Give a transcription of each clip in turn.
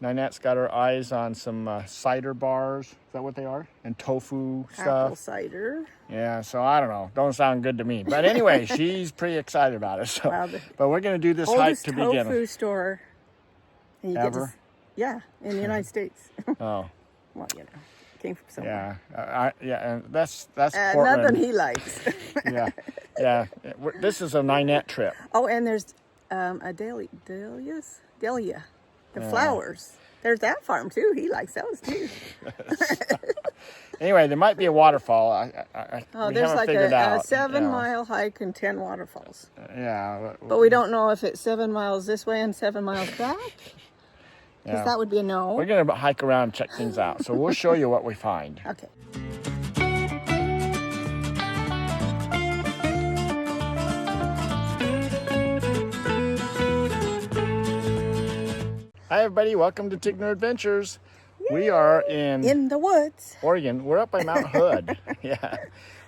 Ninette's got her eyes on some cider bars. Is that what they are? And tofu stuff. Apple cider. Yeah, so I don't know. Don't sound good to me. But anyway, she's pretty excited about it. So, Wow, but we're going to do this hike to begin with. tofu store. And you Ever? Yeah, in the United States. Oh. Well, you know, came from somewhere. Yeah, and that's Portland. Nothing he likes. yeah. This is a Ninette trip. Oh, and there's a Dahlia, the flowers. There's that farm too. He likes those too. Anyway, there might be a waterfall. We there's haven't like figured out, a 7-mile hike and 10 waterfalls. Yeah. But we don't know if it's 7 miles this way and 7 miles back. Because that would be a no. We're going to hike around and check things out. So we'll show you what we find. Okay. Hi, everybody. Welcome to Tigner Adventures. Yay! We are in the woods, Oregon. We're up by Mount Hood. Yeah,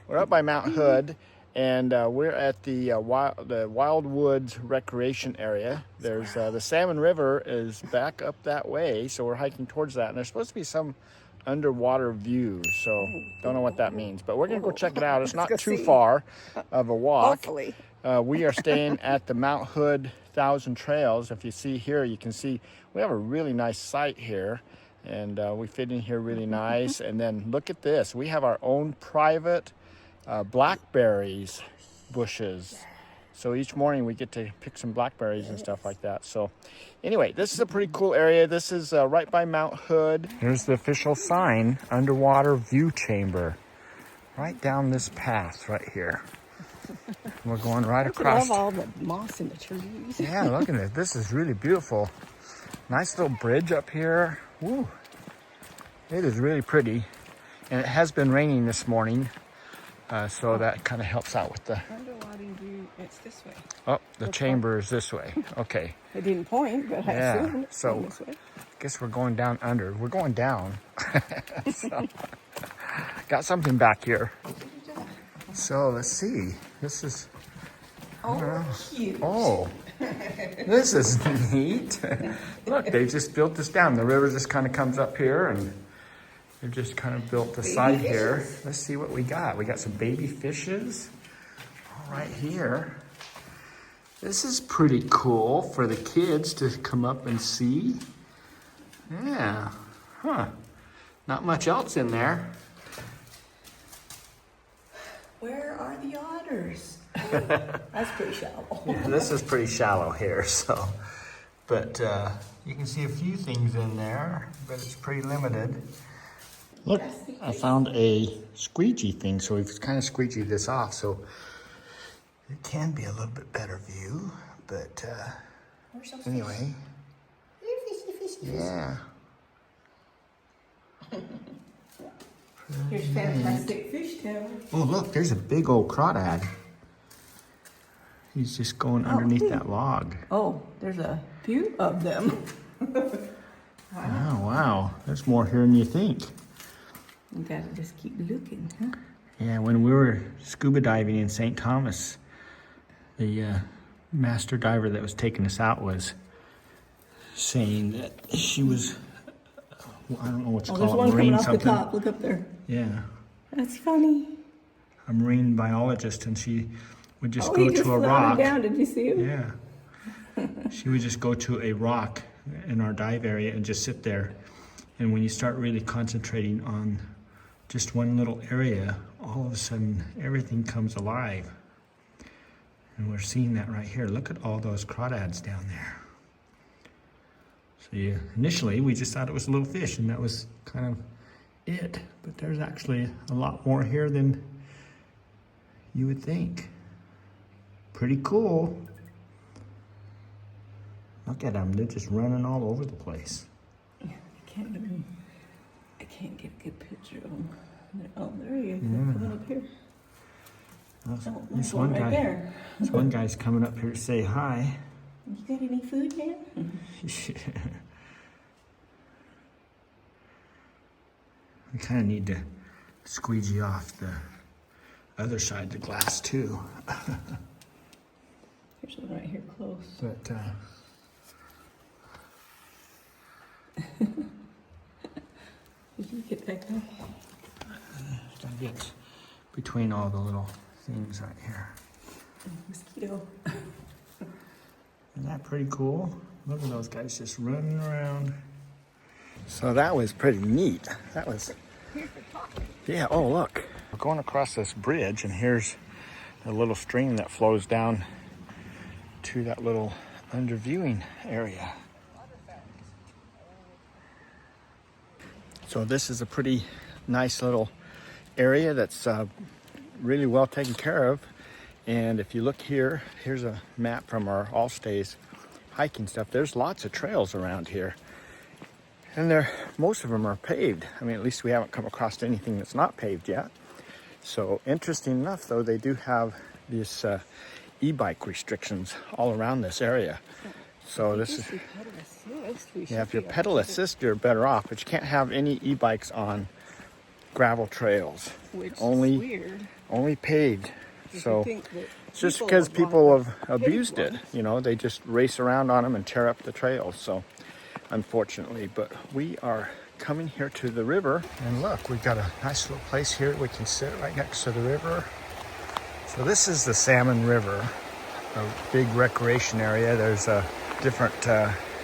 we're up by Mount Hood, and we're at the Wildwood recreation area. There's the Salmon River is back up that way, so we're hiking towards that. And there's supposed to be some underwater view, so don't know what that means. But we're gonna go check it out. It's not too far of a walk. Hopefully. We are staying at the Mount Hood 1,000 Trails. If you see here, you can see we have a really nice site here, and we fit in here really nice. And then look at this. We have our own private blackberries bushes. So each morning we get to pick some blackberries and stuff like that. So anyway, this is a pretty cool area. This is right by Mount Hood. Here's the official sign, underwater view chamber, right down this path right here. We're going right across. I love all the moss in the trees. Yeah, look at it. This is really beautiful. Nice little bridge up here. Woo. It is really pretty. And it has been raining this morning, so that kind of helps out with the... Underwater view, it's this way. Oh, the chamber is this way. Okay. It didn't point, but I assume it's so this way. I guess we're going down under. We're going down. So, got something back here. So let's see. This is... Cute. Oh, this is neat. Look, they just built this down. The river just kind of comes up here, and they just kind of built the side here. Let's see what we got. We got some baby fishes all right here. This is pretty cool for the kids to come up and see. Yeah. Huh. Not much else in there. Where are the otters? That's pretty shallow. Yeah, this is pretty shallow here, so. But you can see a few things in there, but it's pretty limited. Look, I found a squeegee thing, so we've kind of squeegeed this off, so it can be a little bit better view, but anyway. Yeah. Here's fantastic fish tail. Oh, look, there's a big old crawdad. He's just going underneath that log. Oh, there's a few of them. Oh, wow. There's more here than you think. You gotta just keep looking, huh? Yeah, when we were scuba diving in St. Thomas, the master diver that was taking us out was saying that she was, I don't know what it's called. There's one marine coming off something. the top. Look up there. Yeah. That's funny. A marine biologist, and she would just go he just to a floated rock. down. Did you see him? Yeah. She would just go to a rock in our dive area and just sit there. And when you start really concentrating on just one little area, all of a sudden everything comes alive. And we're seeing that right here. Look at all those crawdads down there. So initially we just thought it was a little fish, and that was kind of it. But there's actually a lot more here than you would think. Pretty cool. Look at them, they're just running all over the place. I can't get a good picture of them. Oh, there he is. Yeah. They're coming up here. This one one right guy, there. this one guy's coming up here to say hi. You got any food, man? We kind of need to squeegee off the other side of the glass too. There's one right here close. But Did you get that guy? Gotta get between all the little things right here. Mosquito. Isn't that pretty cool? Look at those guys just running around. So that was pretty neat. That was, yeah, oh look. We're going across this bridge and here's a little stream that flows down to that little under viewing area. So this is a pretty nice little area that's really well taken care of. And if you look here, here's a map from our All Stays hiking stuff. There's lots of trails around here. And most of them are paved. I mean, at least we haven't come across anything that's not paved yet. So interesting enough, though, they do have these e-bike restrictions all around this area. So this is, yeah, if you're pedal assist, you're better off, but you can't have any e-bikes on gravel trails. Which only, is weird. only paved. So it's just because people have abused it. You know, they just race around on them and tear up the trails. So unfortunately, but we are coming here to the river, and look, we've got a nice little place here. We can sit right next to the river. So this is the Salmon River, a big recreation area. There's different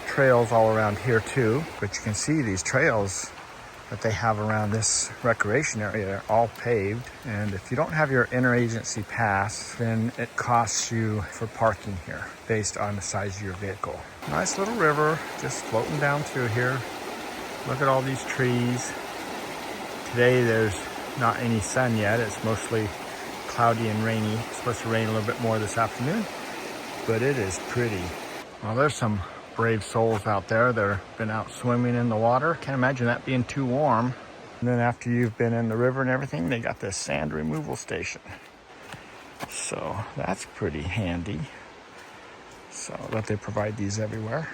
trails all around here too, but you can see these trails that they have around this recreation area. They're all paved, and if you don't have your interagency pass, then it costs you for parking here based on the size of your vehicle. Nice little river just floating down through here. Look at all these trees. Today there's not any sun yet. It's mostly cloudy and rainy. It's supposed to rain a little bit more this afternoon, but it is pretty. Well, there's some brave souls out there that have been out swimming in the water. Can't imagine that being too warm. And then after you've been in the river and everything, they got this sand removal station. So that's pretty handy. So that they provide these everywhere,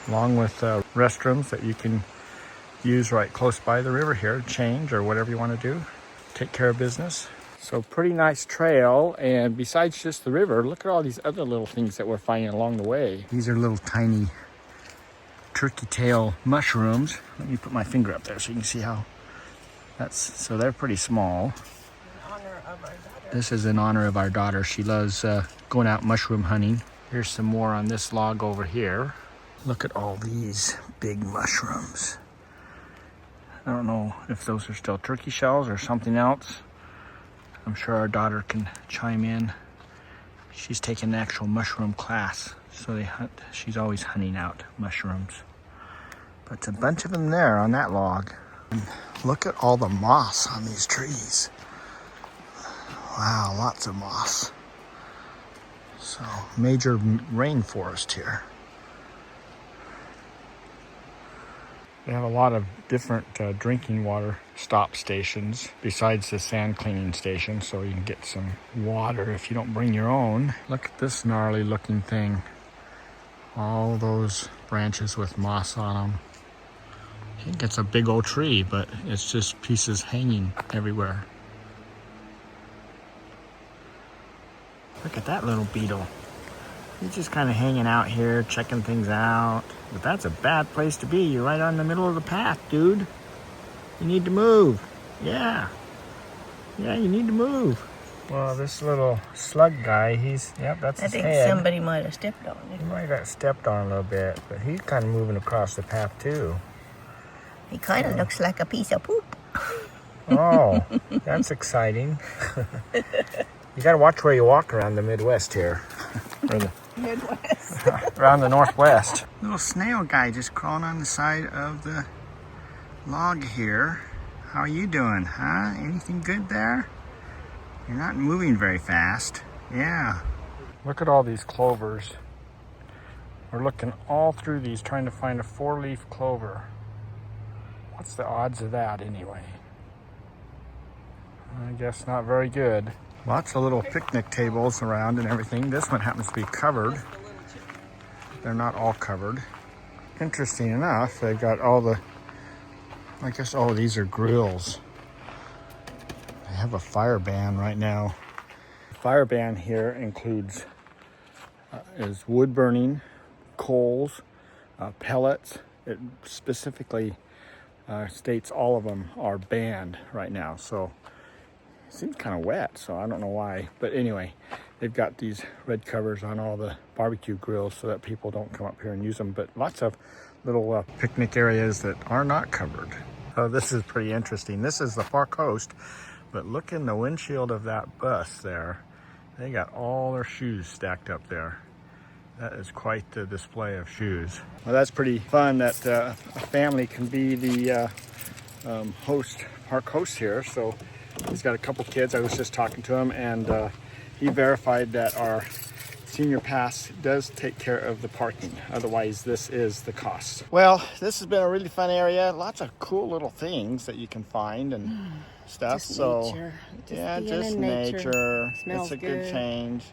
along with restrooms that you can use right close by the river here, change or whatever you want to do, take care of business. So pretty nice trail, and besides just the river, look at all these other little things that we're finding along the way. These are little tiny turkey tail mushrooms. Let me put my finger up there so you can see how so they're pretty small. In honor of our daughter. This is in honor of our daughter. She loves going out mushroom hunting. Here's some more on this log over here. Look at all these big mushrooms. I don't know if those are still turkey shells or something else. I'm sure our daughter can chime in. She's taken an actual mushroom class, so they hunt. She's always hunting out mushrooms. But it's a bunch of them there on that log. And look at all the moss on these trees. Wow, lots of moss. So, major rainforest here. They have a lot of different drinking water stop stations besides the sand cleaning station, so you can get some water if you don't bring your own. Look at this gnarly looking thing. All those branches with moss on them. I think it's a big old tree, but it's just pieces hanging everywhere. Look at that little beetle. He's just kind of hanging out here, checking things out. But that's a bad place to be. You're right on the middle of the path, dude. You need to move. Yeah. Yeah, you need to move. Well, this little slug guy, yep, that's his head. I think somebody might have stepped on it. He might have got stepped on a little bit, but he's kind of moving across the path, too. He kind of looks like a piece of poop. Oh, that's exciting. You got to watch where you walk around the Midwest here. Or the Midwest. around the Northwest. Little snail guy just crawling on the side of the log here. How are you doing, huh? Anything good there? You're not moving very fast. Yeah. Look at all these clovers. We're looking all through these trying to find a 4-leaf clover. What's the odds of that anyway? I guess not very good. Lots of little picnic tables around and everything. This one happens to be covered. They're not all covered. Interesting enough, they've got all the, I guess, oh, these are grills. They have a fire ban right now. The fire ban here includes is wood burning, coals, pellets, it specifically states all of them are banned right now. So it seems kind of wet, so I don't know why. But anyway, they've got these red covers on all the barbecue grills so that people don't come up here and use them. But lots of little picnic areas that are not covered. Oh, this is pretty interesting. This is the far coast, but look in the windshield of that bus there. They got all their shoes stacked up there. That is quite the display of shoes. Well, that's pretty fun that a family can be the park host here. So he's got a couple kids. I was just talking to him, and he verified that our senior pass does take care of the parking. Otherwise, this is the cost. Well, this has been a really fun area. Lots of cool little things that you can find and stuff. Just so nature. just nature. Smells It's a good good. change.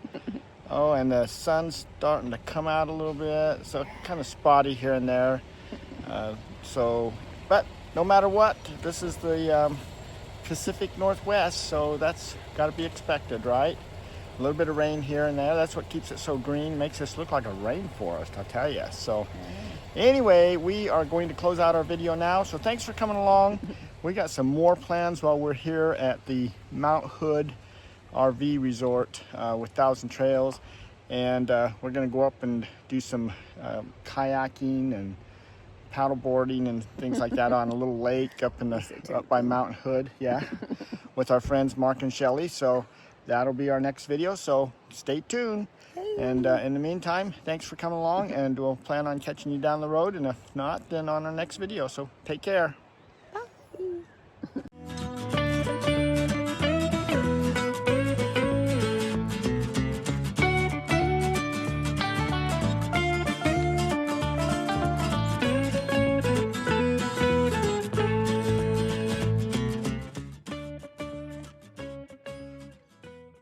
Oh, and the sun's starting to come out a little bit, so kind of spotty here and there. But no matter what, this is the Pacific Northwest, so that's got to be expected, right? A little bit of rain here and there. That's what keeps it so green, makes this look like a rainforest, I'll tell you. So anyway, we are going to close out our video now. So thanks for coming along. We got some more plans while we're here at the Mount Hood RV resort with Thousand Trails. And we're going to go up and do some kayaking and paddleboarding and things like that on a little lake up by Mount Hood, with our friends Mark and Shelly. So that'll be our next video, so stay tuned. And in the meantime, thanks for coming along, and we'll plan on catching you down the road, and if not, then on our next video. So take care.